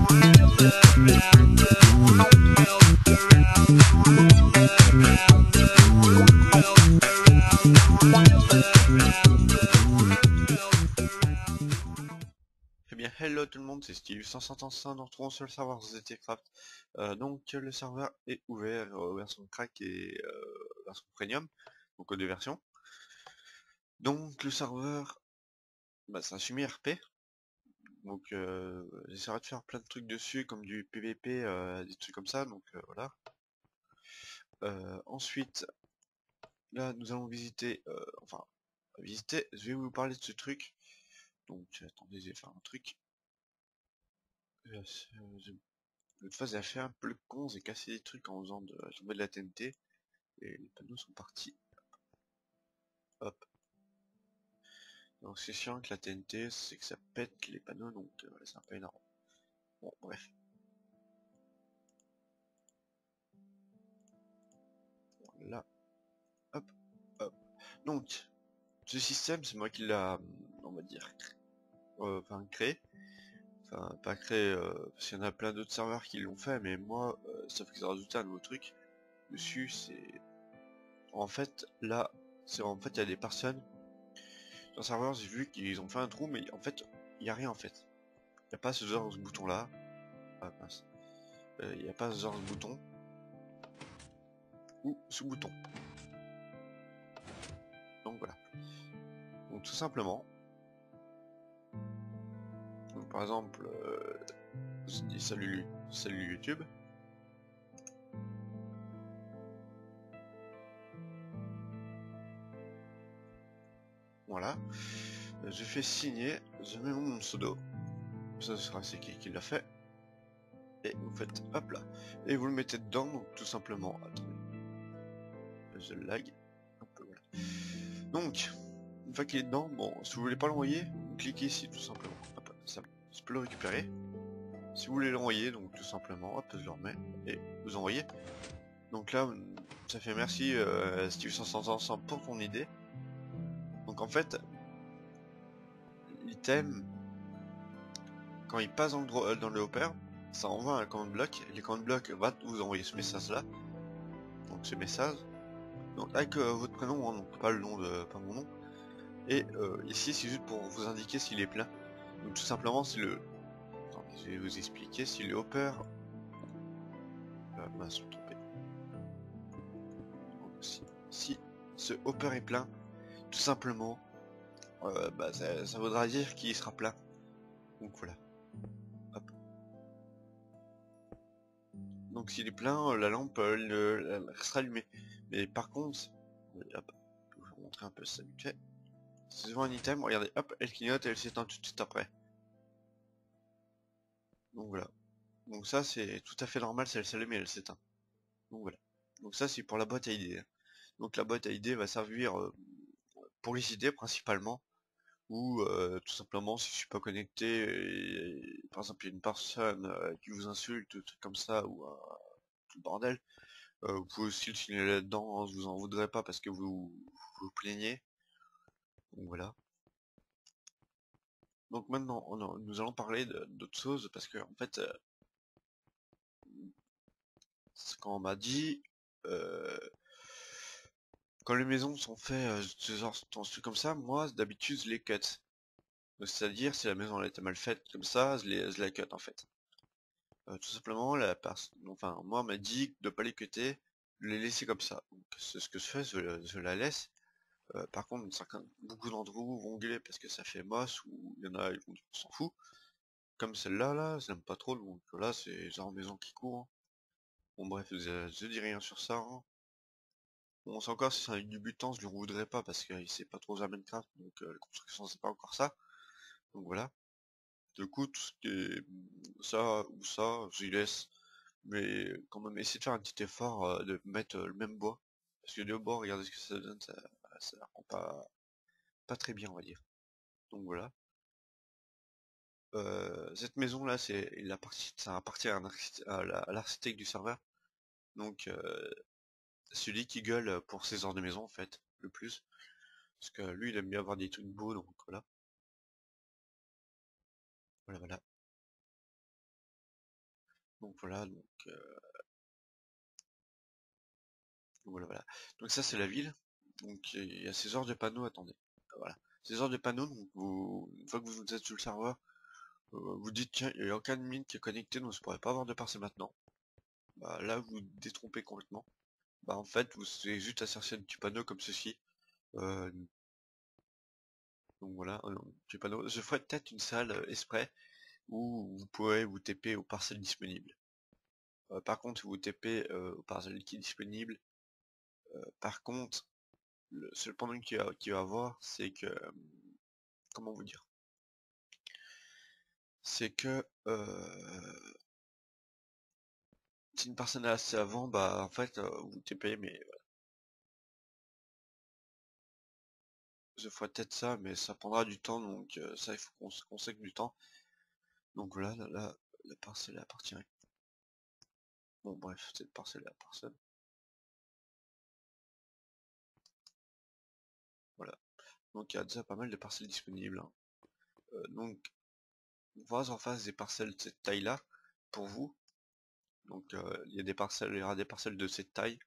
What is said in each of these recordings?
Eh bien, hello tout le monde, c'est Steve 555, nous retrouvons sur le serveur ZTCraft. Donc le serveur est ouvert version crack et version premium, donc aux deux versions. Donc le serveur, c'est un semi-RP, donc j'essaierai de faire plein de trucs dessus, comme du PVP, des trucs comme ça, donc voilà. Ensuite, là nous allons visiter, je vais vous parler de ce truc. Donc attendez, je vais faire un truc. L'autre fois, j'ai fait un peu le con, j'ai cassé des trucs en faisant de la TNT, et les panneaux sont partis. Hop. Donc c'est chiant que la TNT, c'est que ça pète les panneaux, donc voilà, c'est un peu énorme. Bon, bref. Là, hop, hop. Donc, ce système, c'est moi qui l'a, on va dire, créé. Enfin, pas créé, parce qu'il y en a plein d'autres serveurs qui l'ont fait, mais moi, sauf qu'ils ont rajouté un nouveau truc dessus, c'est... En fait, là, c'est en fait, il y a des personnes dans le serveur, j'ai vu qu'ils ont fait un trou, mais en fait, il n'y a rien en fait. Il n'y a pas ce genre de bouton là. Ah mince. Il n'y a pas ce genre de bouton. Ou ce bouton. Donc voilà. Donc tout simplement. Donc, par exemple, je dis salut YouTube. Voilà. Je fais signer, je mets mon pseudo. Ça sera c'est qui l'a fait. Et vous faites hop là. Et vous le mettez dedans, donc tout simplement. Attendez. Je lag. Un peu, voilà. Donc, une fois qu'il est dedans, bon, si vous voulez pas l'envoyer, vous cliquez ici tout simplement. Hop, ça, je peux le récupérer. Si vous voulez l'envoyer, donc tout simplement, hop, je le remets et vous envoyez. Donc là, ça fait merci Steve 555 pour ton idée. Donc en fait, l'item, quand il passe dans le hopper, ça envoie un command block. Et les command block va vous envoyer ce message là. Donc ce message, donc avec votre prénom, hein, donc pas le nom de, pas mon nom. Et ici, c'est juste pour vous indiquer s'il est plein. Donc tout simplement, c'est le, attendez, je vais vous expliquer si le hopper, je me suis trompé. Donc, si ce hopper est plein, tout simplement, ça voudra dire qu'il sera plein. Donc voilà. Hop. Donc s'il est plein, la lampe elle restera allumée. Mais par contre, hop, je vais vous montrer un peu ça vite fait. Si je vois un item, regardez, hop, elle clignote et elle s'éteint tout de suite après. Donc voilà. Donc ça c'est tout à fait normal, si elle s'allume et elle s'éteint. Donc voilà. Donc ça c'est pour la boîte à idées. Donc la boîte à idées va servir pour les idées principalement. Ou tout simplement si je suis pas connecté et, par exemple il y a une personne qui vous insulte, tout truc comme ça, ou tout le bordel, vous pouvez aussi le signaler là-dedans, hein, je vous en voudrais pas parce que vous plaignez. Donc voilà. Donc maintenant nous allons parler d'autres choses parce que en fait quand on m'a dit quand les maisons sont faites ce genre de trucs comme ça, moi d'habitude je les cut. C'est-à-dire si la maison elle était mal faite comme ça, je la cut en fait. Tout simplement, la personne, enfin, moi, on m'a dit de pas les cutter, de les laisser comme ça. Donc, c'est ce que je fais, je la laisse. Par contre, beaucoup d'entre vous vont gueuler parce que ça fait moche, ou il y en a, ils vont dire, on s'en fout. Comme celle-là, là, je l'aime pas trop, donc là, c'est genre maison qui court, hein. Bon, bref, je dis rien sur ça, hein. Bon, c'est encore si c'est un débutant, je lui en voudrais pas parce qu'il sait pas trop jouer à Minecraft, donc la construction, c'est pas encore ça. Donc voilà. Du coup, tout ce qui est ça ou ça, j'y laisse. Mais quand même essayer de faire un petit effort de mettre le même bois. Parce que le bois, regardez ce que ça donne, ça rend pas très bien on va dire. Donc voilà. Cette maison là ça appartient à, à l'architecte du serveur. Donc celui qui gueule pour ces genres de maison en fait, le plus. Parce que lui il aime bien avoir des trucs beaux, donc voilà. Voilà. Donc voilà, voilà. Donc ça c'est la ville. Donc il y a ces genres de panneaux, attendez. Voilà. Ces genres de panneaux, donc une fois que vous êtes sur le serveur, vous dites tiens, il n'y a aucun mine qui est connecté, donc je pourrais pas avoir de parcelle maintenant. Bah là vous vous détrompez complètement. Bah en fait vous avez juste à chercher un petit panneau comme ceci. Euh, donc voilà, un petit panneau. Je ferai peut-être une salle exprès où vous pourrez vous TP aux parcelles disponibles. Par contre, si vous TP aux parcelles qui est disponible, par contre, le seul problème qu'il va avoir, c'est que comment vous dire? C'est que si une personne est assez avant, bah en fait vous TP, mais je ferai peut-être ça, mais ça prendra du temps, donc ça il faut qu'on se consacre du temps. Donc voilà, la parcelle appartient. Bon bref, cette parcelle appartient. Voilà. Donc il y a déjà pas mal de parcelles disponibles, hein. Donc on va en face des parcelles de cette taille-là pour vous. Donc il y a des parcelles, il y aura des parcelles de cette taille.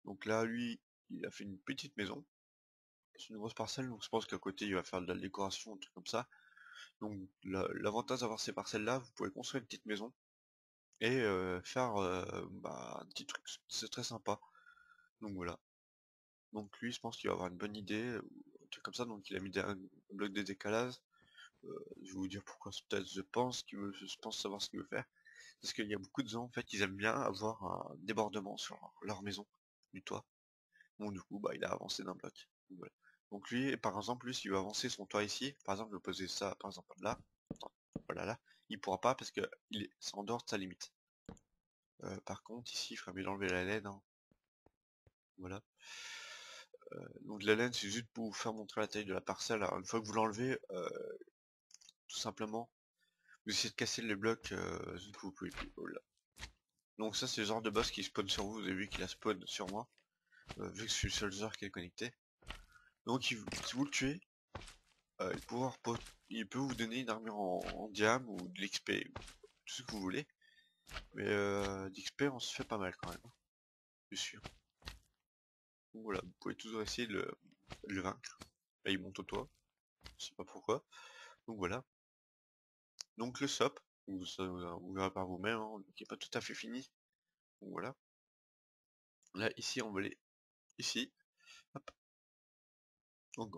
Donc là, lui, il a fait une petite maison. C'est une grosse parcelle, donc je pense qu'à côté, il va faire de la décoration, un truc comme ça. Donc l'avantage d'avoir ces parcelles-là, vous pouvez construire une petite maison et faire bah, un petit truc. C'est très sympa. Donc voilà. Donc lui, je pense qu'il va avoir une bonne idée, ou un truc comme ça. Donc il a mis un bloc de décalage. Je vais vous dire pourquoi. Peut-être je pense savoir ce qu'il veut faire. Parce qu'il y a beaucoup de gens en fait, ils aiment bien avoir un débordement sur leur maison, du toit. Bon, du coup, bah, il a avancé d'un bloc. Donc, voilà. Donc lui, par exemple, lui, s'il veut avancer son toit ici, par exemple, je vais poser ça, par exemple, là, attends, voilà, là, il pourra pas parce que c'est en dehors de sa limite. Par contre, ici, il faudrait mieux enlever la laine, hein. Voilà. Donc la laine, c'est juste pour vous faire montrer la taille de la parcelle. Alors, une fois que vous l'enlevez, tout simplement, vous essayez de casser les blocs, juste que vous pouvez plus. Voilà. Donc ça, c'est le genre de boss qui spawn sur vous. Vous avez vu qu'il a spawn sur moi, vu que je suis le seul joueur qui est connecté. Donc, si vous le tuez, il peut vous donner une armure en diam ou de l'XP, tout ce que vous voulez. Mais d'XP, on se fait pas mal quand même, hein, je suis sûr. Donc voilà, vous pouvez toujours essayer de le vaincre. Là, il monte au toit, je sais pas pourquoi. Donc voilà. Donc le SOP, vous verrez par vous-même, hein, qui est pas tout à fait fini. Donc voilà. Là, ici, on va aller ici. Hop. Donc,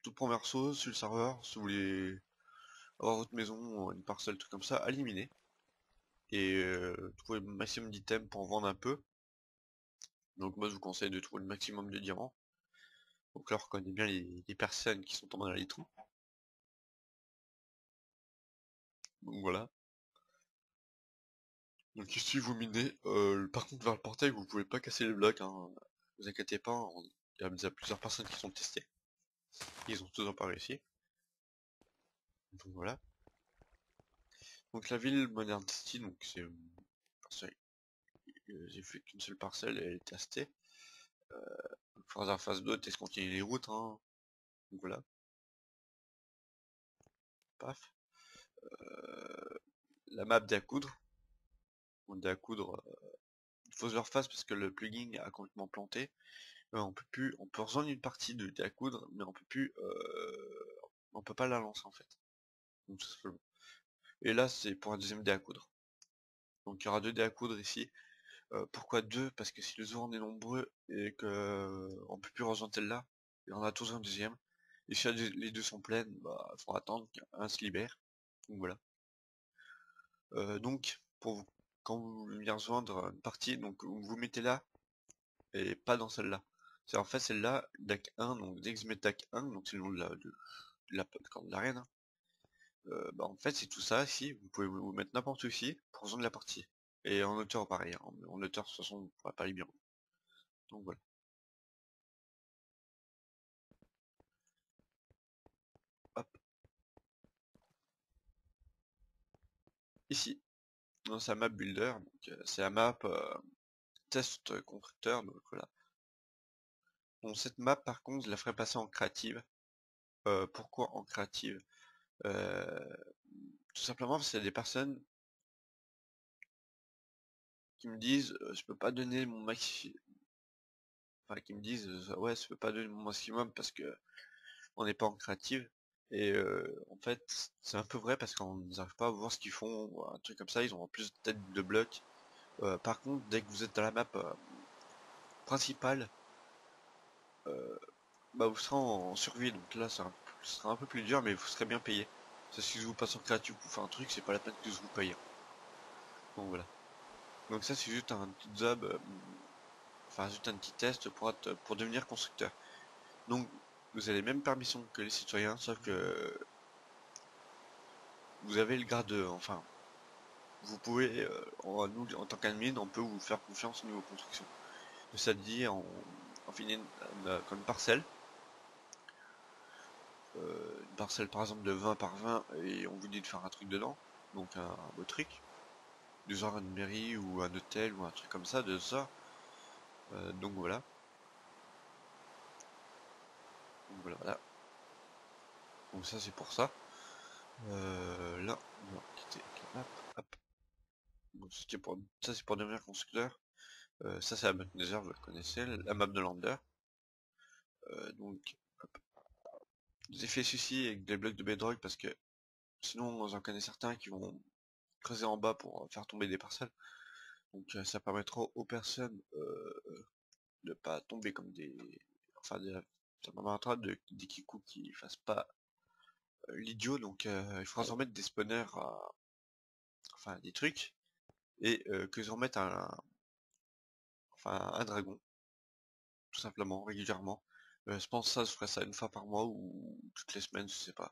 toute première chose sur le serveur, si vous voulez avoir votre maison, une parcelle, tout comme ça, éliminer. Et trouver le maximum d'items pour en vendre un peu. Donc moi je vous conseille de trouver le maximum de diamants. Donc là on reconnaît bien les personnes qui sont tombées dans les trous. Donc voilà. Donc ici vous minez. Par contre vers le portail vous pouvez pas casser les blocs, hein. Vous inquiétez pas, il y a déjà plusieurs personnes qui sont testées. Ils ont toujours pas réussi. Donc voilà. Donc la ville Modern City, donc c'est j'ai fait qu'une seule parcelle et elle est testée. Phase 1, phase 2, test continue les routes, hein. Donc voilà. Paf. La map d'à coudre. On d'à coudre. Il faut se leur face parce que le plugin a complètement planté. On peut rejoindre une partie de la coudre, mais on peut pas la lancer en fait. Donc, tout simplement. Et là, c'est pour un deuxième dé à coudre. Donc il y aura deux dés à coudre ici. Pourquoi deux? Parce que si le joueur est nombreux et que on peut plus rejoindre celle-là, il y en a toujours un deuxième. Et si les deux sont pleines, bah faut attendre qu'un se libère. Donc voilà. Donc quand vous venez rejoindre une partie, donc vous vous mettez là et pas dans celle-là. C'est en fait celle-là, DAC 1, donc dès que je mets DAC 1, donc c'est le nom de l'arène, hein. Bah en fait c'est tout ça ici, vous pouvez vous mettre n'importe où ici pour rejoindre la partie. Et en hauteur pareil, hein. En hauteur de toute façon vous pourrez pas aller bien. Donc voilà. Hop, ici, dans sa map builder, donc c'est la map test constructeur, donc voilà. Bon cette map par contre je la ferai passer en créative. Pourquoi en créative? Tout simplement parce qu'il y a des personnes qui me disent je peux pas donner mon maxi, enfin qui me disent ouais je peux pas donner mon maximum parce que on n'est pas en créative. Et en fait c'est un peu vrai parce qu'on n'arrive pas à voir ce qu'ils font ou un truc comme ça, ils ont en plus de tête de bloc. Par contre dès que vous êtes dans la map principale, bah vous serez en survie, donc là ça sera un peu plus dur mais vous serez bien payé. C'est si je vous passe en créatif pour faire un truc, c'est pas la peine que je vous paye. Donc voilà. Donc ça c'est juste un petit job, enfin juste un petit test pour devenir constructeur. Donc vous avez les mêmes permissions que les citoyens, sauf que vous avez le grade, enfin vous pouvez, nous en tant qu'admin, on peut vous faire confiance au niveau construction. Ça te dit, on finit comme parcelle, une parcelle par exemple de 20 par 20 et on vous dit de faire un truc dedans, donc un beau truc, du genre une mairie ou un hôtel ou un truc comme ça, de ça. Donc voilà. Donc voilà, voilà. Donc ça c'est pour ça. Là, on va quitter la map. Hop. Donc, ça c'est pour devenir constructeur. Ça c'est la map Nether, vous la connaissez, la map de Lander. Donc, hop. J'ai fait ceci avec des blocs de bedrock parce que sinon j'en connais certains qui vont creuser en bas pour faire tomber des parcelles. Donc ça permettra aux personnes de pas tomber comme des... Enfin, ça permettra des kikous qui fassent pas l'idiot. Donc il faudra en mettre des spawners, enfin des trucs, et que j'en mette enfin un dragon, tout simplement, régulièrement. Je pense que ça, je ferai ça une fois par mois ou toutes les semaines, je sais pas.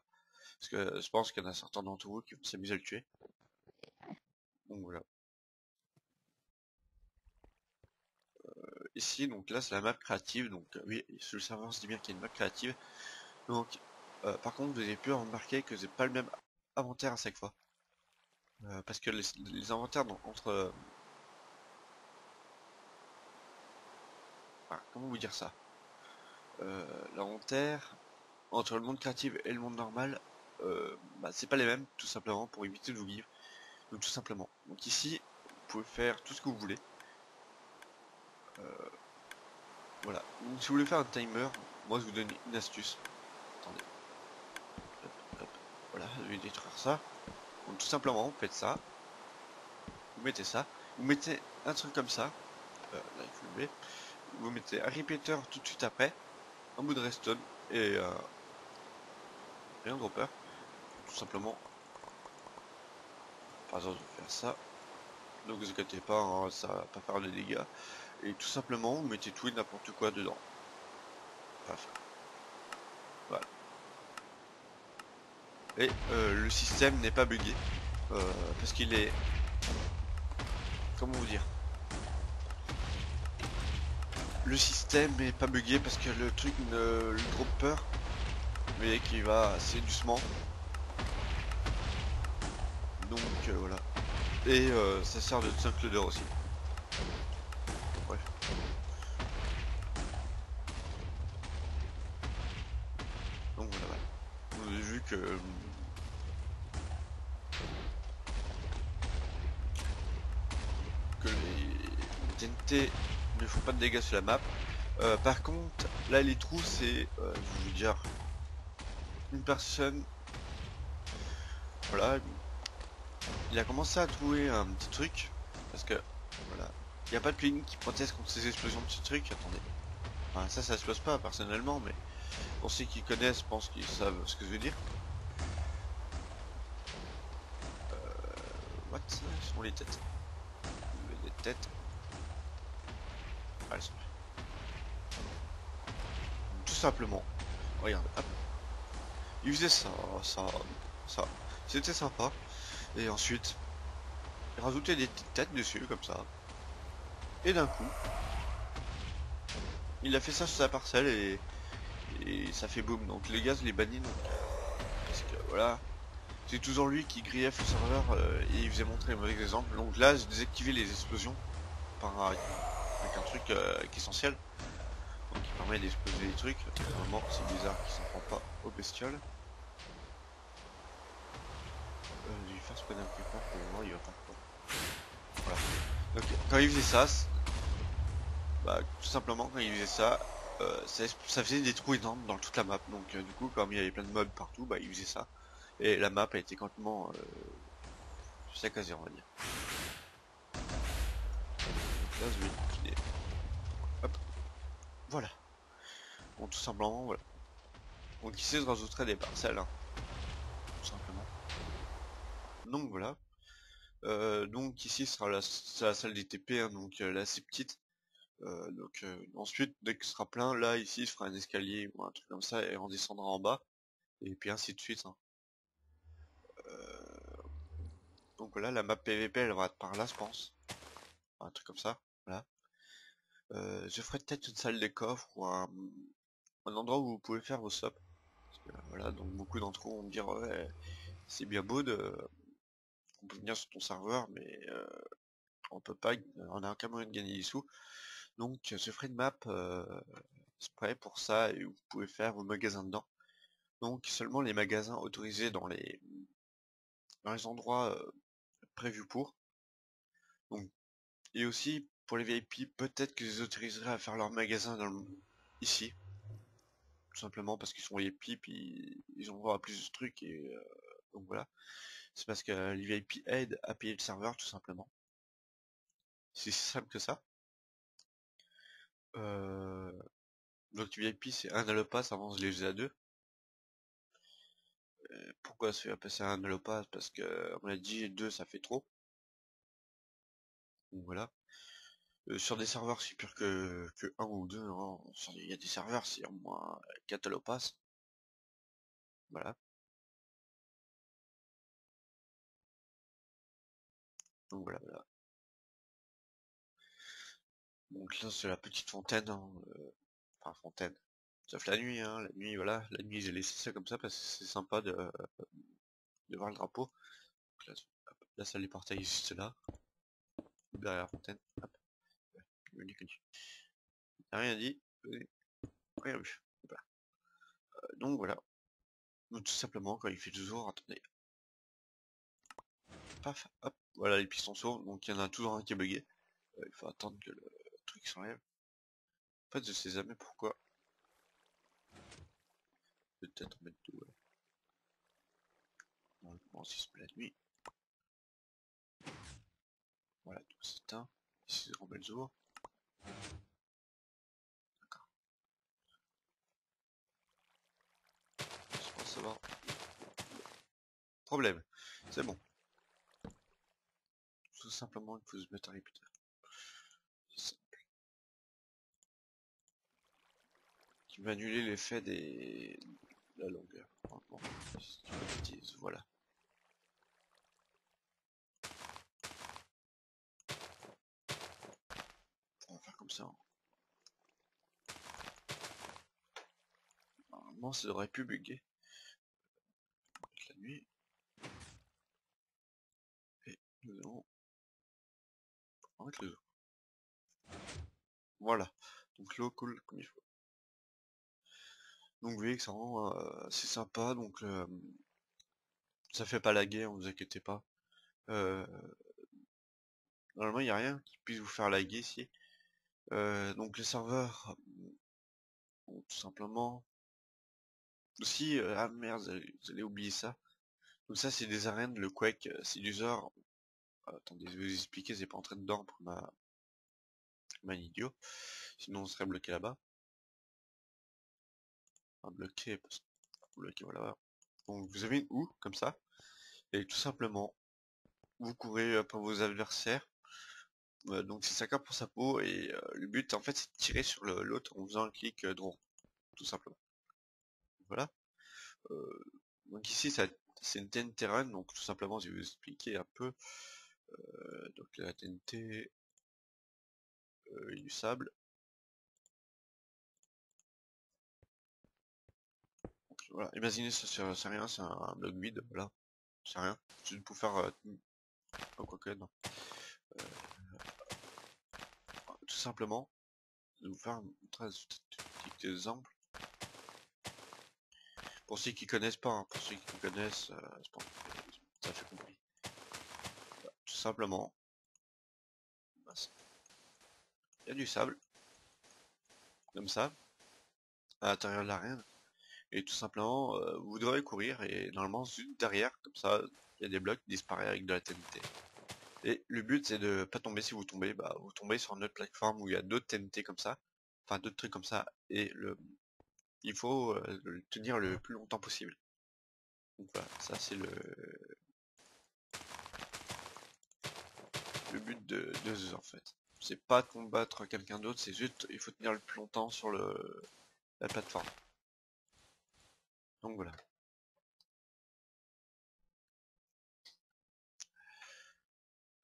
Parce que je pense qu'il y en a certains d'entre vous qui vont s'amuser à le tuer. Donc voilà. Ici, donc là, c'est la map créative. Donc oui, sur le serveur, on se dit bien qu'il y a une map créative. Donc, par contre, vous avez pu remarquer que c'est pas le même inventaire à chaque fois. Parce que les inventaires entre... enfin, comment vous dire ça, l'inventaire entre le monde créatif et le monde normal, bah, c'est pas les mêmes, tout simplement, pour éviter de vous vivre. Donc tout simplement. Donc ici, vous pouvez faire tout ce que vous voulez. Voilà. Donc si vous voulez faire un timer, moi je vous donne une astuce. Attendez. Hop, hop. Voilà, je vais détruire ça. Donc tout simplement, vous faites ça. Vous mettez ça. Vous mettez un truc comme ça. Là, il faut lever. Vous mettez un repeater tout de suite après. Un bout de redstone. Et un dropper. Tout simplement. Par exemple, je vais faire ça. Ne vous inquiétez pas, hein, ça va pas faire de dégâts. Et tout simplement, vous mettez tout et n'importe quoi dedans. Paf. Voilà. Et le système n'est pas buggé. Parce qu'il est... Comment vous dire? Le système n'est pas buggé parce que le truc, le dropper, vous voyez qu'il va assez doucement. Donc voilà. Et ça sert de chunk loader aussi. Bref. Donc voilà, voilà. Vous avez vu que les TNT ne font pas de dégâts sur la map. Par contre, là les trous c'est, je vais vous dire, une personne, voilà, il a commencé à trouver un petit truc, parce que, voilà, il n'y a pas de plugin qui protège contre ces explosions de petits trucs, attendez. Enfin, ça explose pas personnellement, mais pour ceux qui connaissent, je pense qu'ils savent ce que je veux dire. What? Ce sont les têtes. Les têtes. Ah, elles sont... Tout simplement, regarde, hop. Il faisait ça, ça. C'était sympa. Et ensuite, il rajoutait des petites têtes dessus, comme ça. Et d'un coup, il a fait ça sur sa parcelle et ça fait boum. Donc les gaz, les bannis, donc. Parce que voilà, c'est toujours lui qui grillait le serveur et il faisait montrer les mauvais exemples. Donc là, j'ai désactivé les explosions avec un truc qui est essentiel. Donc il permet d'exploser les trucs. Normalement, c'est bizarre qu'il s'en prend pas aux bestioles. Je vais faire spawner quelque part pour voir, il va pas. Voilà. Ok. quand il faisait ça, bah, tout simplement quand il faisait ça, ça faisait des trous énormes dans toute la map. Donc du coup, comme il y avait plein de mobs partout, bah il faisait ça. Et la map a été complètement saccagée, on va dire. Donc là, je vais liquider. Hop, voilà. Bon, tout simplement, voilà. Donc ici, je rajouterai des parcelles, hein, tout simplement. Donc voilà. Donc ici sera c'est la salle des TP, hein, donc là c'est petite. Ensuite, dès que ce sera plein, là ici, je ferai un escalier ou un truc comme ça et on descendra en bas. Et puis ainsi de suite, hein. Donc voilà, la map PVP elle va être par là, je pense. Un truc comme ça. Voilà. Je ferai peut-être une salle des coffres ou un endroit où vous pouvez faire vos subs. Voilà, donc beaucoup d'entre vous vont me dire ouais, c'est bien beau on peut venir sur ton serveur, mais on peut pas, on a aucun moyen de gagner des sous. Donc je ferai une map exprès pour ça et vous pouvez faire vos magasins dedans. Donc seulement les magasins autorisés dans les endroits prévus pour. Donc, et aussi pour les VIP, peut-être que je les autoriserai à faire leur magasin ici. Tout simplement parce qu'ils sont VIP, puis ils ont droit à plus de trucs et donc voilà. C'est parce que les VIP aident à payer le serveur tout simplement. C'est si simple que ça. Euh, donc VIP c'est un Allopass, avant je les faisais à deux. Pourquoi se fait passer un Allopass? Parce que on m'a dit deux ça fait trop. Donc voilà. Sur des serveurs c'est pire que un ou deux, hein. Il y a des serveurs c'est au moins 4 Allopass. Voilà. Donc voilà, voilà. Donc là c'est la petite fontaine, hein, enfin fontaine. Sauf la nuit, hein. La nuit, voilà. La nuit j'ai laissé ça comme ça parce que c'est sympa de voir le drapeau. Donc là, hop, la salle des portails est juste là. Derrière la fontaine. Hop. Rien dit. Rien vu. Voilà. Donc voilà. Donc, tout simplement quand il fait toujours, attendez. Paf, hop. Voilà les pistons s'ouvrent. Donc il y en a toujours un qui est bugué. Il faut attendre que le truc s'enlève. En fait je sais jamais pourquoi. Peut-être en mettre deux, ouais. Normalement si se met la nuit. Voilà, tout s'éteint. Ici on met le jour. D'accord. Je pense avoir problème. C'est bon. Tout simplement il faut se mettre un repeater. C'est simple. Qui va annuler l'effet de la longueur. Normalement. Si tu me bêtises, voilà. On va faire comme ça. Normalement ça devrait plus bugger. Avec la nuit. Et nous allons mettre le zoo. Voilà. Donc l'eau coule comme il faut. Donc vous voyez que ça rend assez sympa. Donc ça fait pas laguer, ne vous inquiétez pas. Euh, Normalement il n'y a rien qui puisse vous faire laguer ici. Donc les serveurs, bon, tout simplement. Aussi, ah merde, vous allez oublier ça. Donc ça c'est des arènes, le Quake, c'est du genre. Attendez, je vais vous expliquer, c'est pas entré dedans pour ma idiot. Sinon on serait bloqué là-bas. Enfin, bloqué, parce que bloqué, voilà. Donc vous avez une houe, comme ça. Et tout simplement, vous courez après vos adversaires. Donc c'est chacun pour sa peau et le but en fait c'est de tirer sur l'autre en faisant un clic droit, tout simplement. Voilà. Euh, donc ici c'est une TNT run, donc tout simplement je vais vous expliquer un peu. Donc la TNT et du sable. Donc, voilà, imaginez ça c'est rien, c'est un bloc vide, voilà, c'est rien. C'est pour faire oh, quoi que non. Euh, Tout simplement, je vais vous faire un petit exemple. Pour ceux qui connaissent pas, hein, pour ceux qui connaissent, je pense que ça fait compris. Tout simplement, Il y a du sable, comme ça, à l'intérieur de l'arène. Et tout simplement, vous devrez courir et normalement juste derrière, comme ça, il y a des blocs qui disparaissent avec de la TNT. Et le but c'est de pas tomber. Si vous tombez, bah vous tombez sur une autre plateforme où il y a d'autres TNT comme ça, enfin d'autres trucs comme ça, et il faut le tenir le plus longtemps possible. Donc voilà, ça c'est le but de ce jeu en fait. C'est pas de combattre quelqu'un d'autre, c'est juste il faut tenir le plus longtemps sur la plateforme. Donc voilà.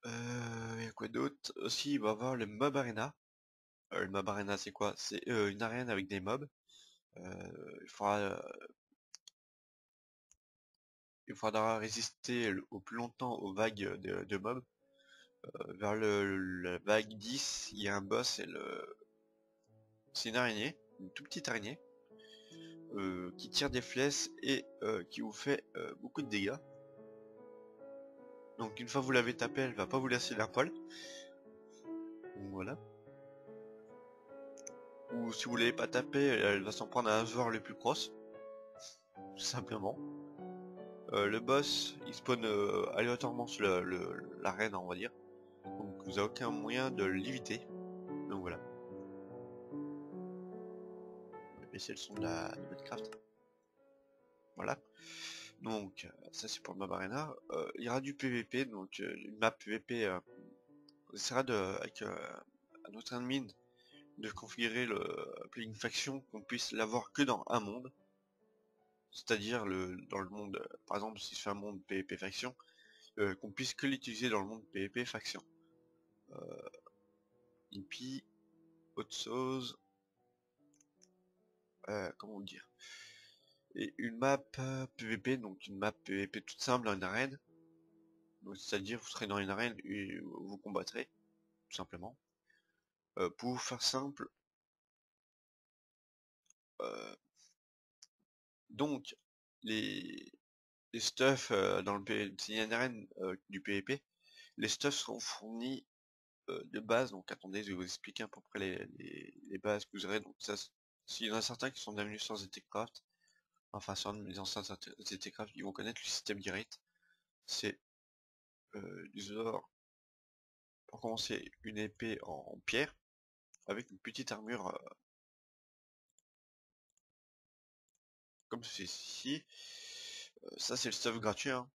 Y a quoi d'autre? Aussi, il va y avoir le Mob Arena. Le Mob Arena, c'est quoi? C'est une arène avec des mobs. Il faudra, il faudra résister au plus longtemps aux vagues de mobs. Vers la vague 10, il y a un boss, c'est une araignée, une toute petite araignée, qui tire des flèches et qui vous fait beaucoup de dégâts. Donc une fois que vous l'avez tapé, elle va pas vous laisser d'un poil. Donc voilà. Ou si vous l'avez pas tapé, elle va s'en prendre à un joueur le plus proche, tout simplement. Le boss, il spawn aléatoirement sur l'arène, on va dire. Donc vous avez aucun moyen de l'éviter. Donc voilà. On va baisser le son de Minecraft. Voilà. Donc ça c'est pour le Mob Arena. Il y aura du PVP, donc une map PVP. On essaiera avec notre admin de configurer une faction qu'on puisse l'avoir que dans un monde. C'est-à-dire dans le monde, par exemple si je fais un monde PVP faction, qu'on puisse que l'utiliser dans le monde PVP faction. Et puis autre chose, comment dire, et une map PVP, donc une map PVP toute simple dans une arène. C'est-à-dire vous serez dans une arène et vous combattrez, tout simplement. Pour vous faire simple, euh, donc les, les stuffs dans c'est une arène du PVP, les stuffs seront fournis de base. Donc attendez, je vais vous expliquer à peu près les bases que vous aurez. Donc ça, s'il y en a certains qui sont bienvenus sur ZTCraft, enfin sur mes anciens ZTCraft, ils vont connaître le système direct. C'est du or, pour commencer, une épée en pierre avec une petite armure comme ceci. Ça c'est le stuff gratuit, hein.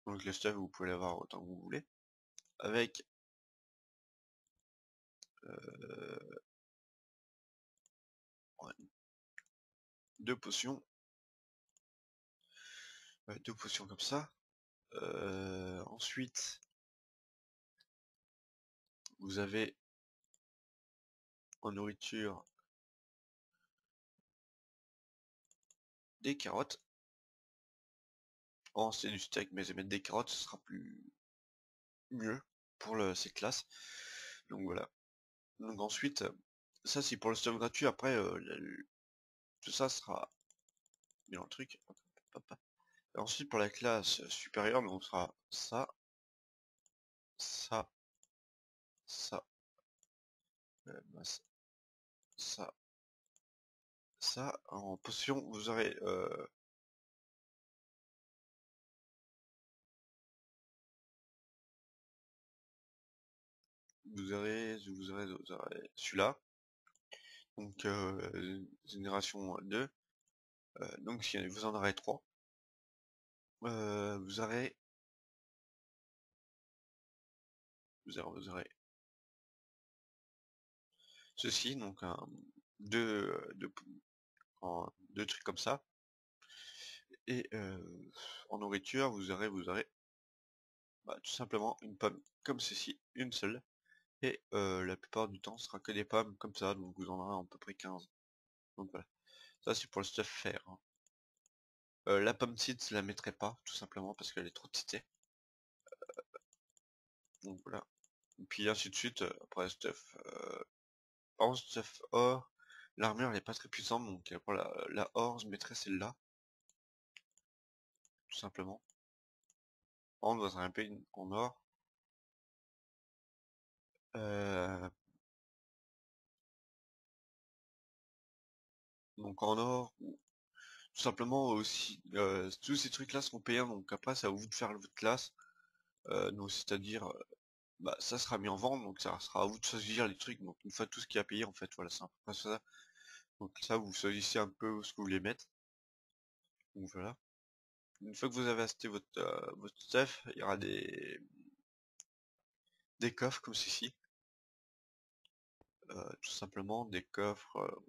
Donc le stuff vous pouvez l'avoir autant que vous voulez. Avec ouais, deux potions. Deux potions comme ça. Ensuite, vous avez en nourriture des carottes. Oh, c'est du steak, mais je vais mettre des carottes, ce sera mieux pour cette classe. Donc voilà. Donc ensuite, ça c'est pour le stuff gratuit. Après, tout ça sera mis dans le truc. Hop, hop, hop. Et ensuite pour la classe supérieure, donc on sera ça, ça, ça, bah, ça, ça. En potion, vous aurez celui-là. Donc génération 2. Donc si vous en aurez 3. Vous aurez vous aurez ceci, donc deux, deux trucs comme ça. Et en nourriture, vous aurez bah, tout simplement une pomme comme ceci, une seule. Et la plupart du temps, ce sera que des pommes comme ça, donc vous en aurez à peu près 15. Donc voilà, ça c'est pour le stuff fer, hein. La pomme seed, je la mettrai pas, tout simplement parce qu'elle est trop titée. Donc voilà. Et puis ainsi de suite, après stuff, or, stuff or, l'armure elle est pas très puissante, donc pour la or, je mettrai celle-là, tout simplement. On va un peu en or. donc en or, ou tout simplement aussi, tous ces trucs là sont payants, donc après c'est à vous de faire votre classe, donc c'est-à-dire, bah, ça sera mis en vente, donc ça sera à vous de choisir les trucs, donc une fois tout ce qui a payé en fait, voilà, c'est un peu près ça. Donc ça, vous choisissez un peu ce que vous voulez mettre, donc voilà. Une fois que vous avez acheté votre stuff, il y aura des coffres comme ceci, tout simplement des coffres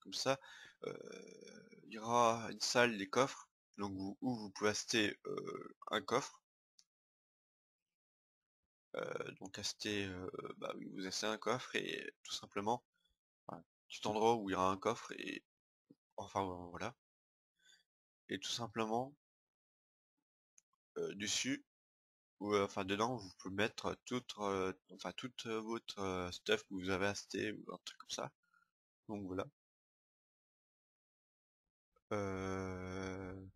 comme ça. Euh, il y aura une salle des coffres, donc où vous pouvez acheter un coffre. Donc acheter, bah oui, vous achetez un coffre et tout simplement, un petit endroit où il y aura un coffre et enfin voilà. Et tout simplement dessus ou enfin dedans vous pouvez mettre toute votre stuff que vous avez acheté ou un truc comme ça. Donc voilà. Euh,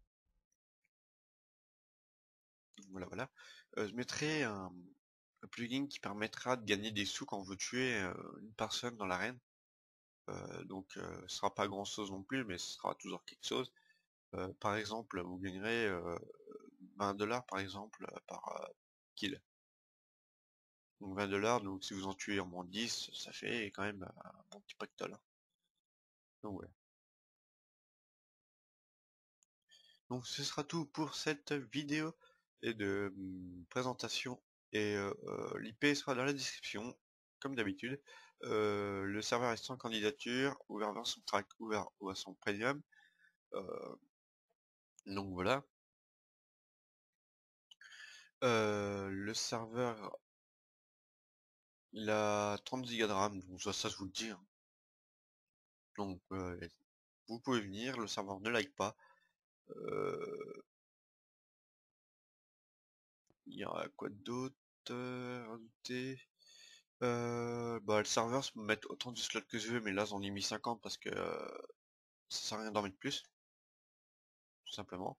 voilà voilà. Je mettrai un plugin qui permettra de gagner des sous quand vous tuez une personne dans l'arène. Donc ce sera pas grand chose non plus, mais ce sera toujours quelque chose. Par exemple, vous gagnerez 20 $ par exemple par kill. Donc 20 $, donc si vous en tuez en moins 10, ça fait quand même un bon petit pactole, hein. Donc voilà. Donc ce sera tout pour cette vidéo et de présentation. Et l'IP sera dans la description, comme d'habitude. Le serveur est sans candidature, ouvert vers son track, ouvert ou à son premium. Euh, donc voilà. Le serveur, il a 30 Go de RAM, donc ça je vous le dis, hein. Donc vous pouvez venir, le serveur ne like pas. Euh, il y aura quoi d'autre à rajouter? Bah le serveur, je peux mettre autant de slots que je veux, mais là j'en ai mis 50 parce que ça sert à rien d'en mettre plus, tout simplement.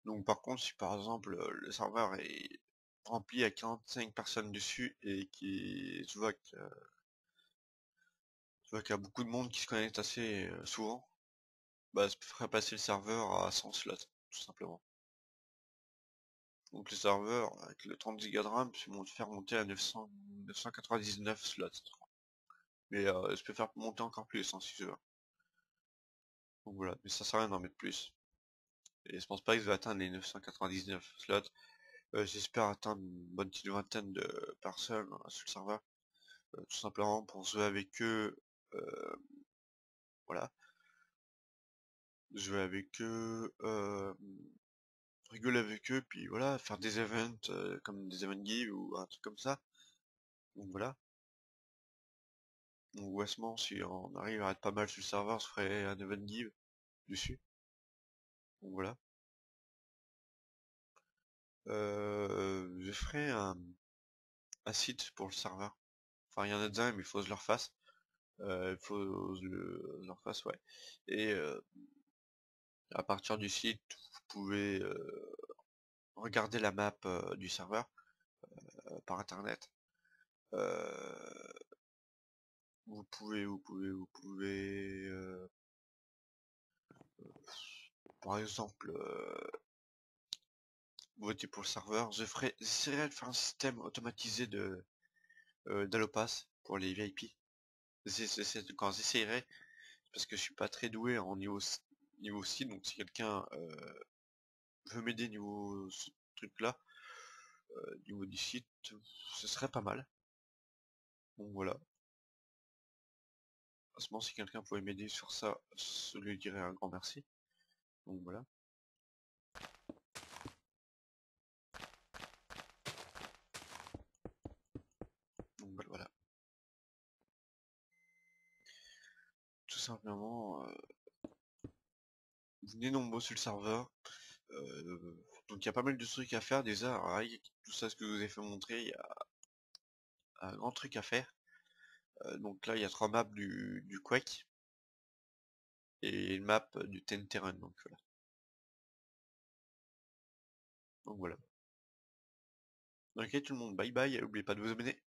Donc par contre, si par exemple le serveur est rempli à 45 personnes dessus et qui je vois qu'il y a beaucoup de monde qui se connecte assez souvent, bah je ferai passer le serveur à 100 slots, tout simplement. Donc le serveur, avec le 30 Go de RAM, je peux faire monter à 999 slots. Mais je peux faire monter encore plus, hein, si je veux. Donc voilà, mais ça sert à rien d'en mettre plus. Et je pense pas que je vais atteindre les 999 slots. J'espère atteindre une bonne petite vingtaine de personnes sur le serveur. Tout simplement pour jouer avec eux. Voilà. Jouer avec eux. Rigoler avec eux. Puis voilà, faire des events comme des event give ou un truc comme ça. Donc voilà. Donc Westman, si on arrive à être pas mal sur le serveur, je ferai un event give dessus. Donc voilà. Je ferai un site pour le serveur. Enfin, il y en a déjà, mais il faut que je le refasse. Il faut que je le refasse, ouais. Et à partir du site, vous pouvez regarder la map du serveur par internet. Euh, vous pouvez, par exemple, voter pour le serveur. J'essaierai de faire un système automatisé d'Allopass pour les VIP. Quand j'essayerai, parce que je suis pas très doué en niveau site, donc si quelqu'un veut m'aider niveau ce truc-là, niveau du site, ce serait pas mal. Donc voilà. À ce moment, si quelqu'un pouvait m'aider sur ça, je lui dirais un grand merci. Donc voilà. Donc voilà. Tout simplement, venez nombreux sur le serveur. Donc il y a pas mal de trucs à faire déjà. Avec tout ça, ce que je vous ai fait montrer, il y a un grand truc à faire. Donc là, il y a 3 maps du Quake et une map du TNT Run. Donc voilà. Donc voilà. Ok tout le monde, bye bye, n'oubliez pas de vous abonner.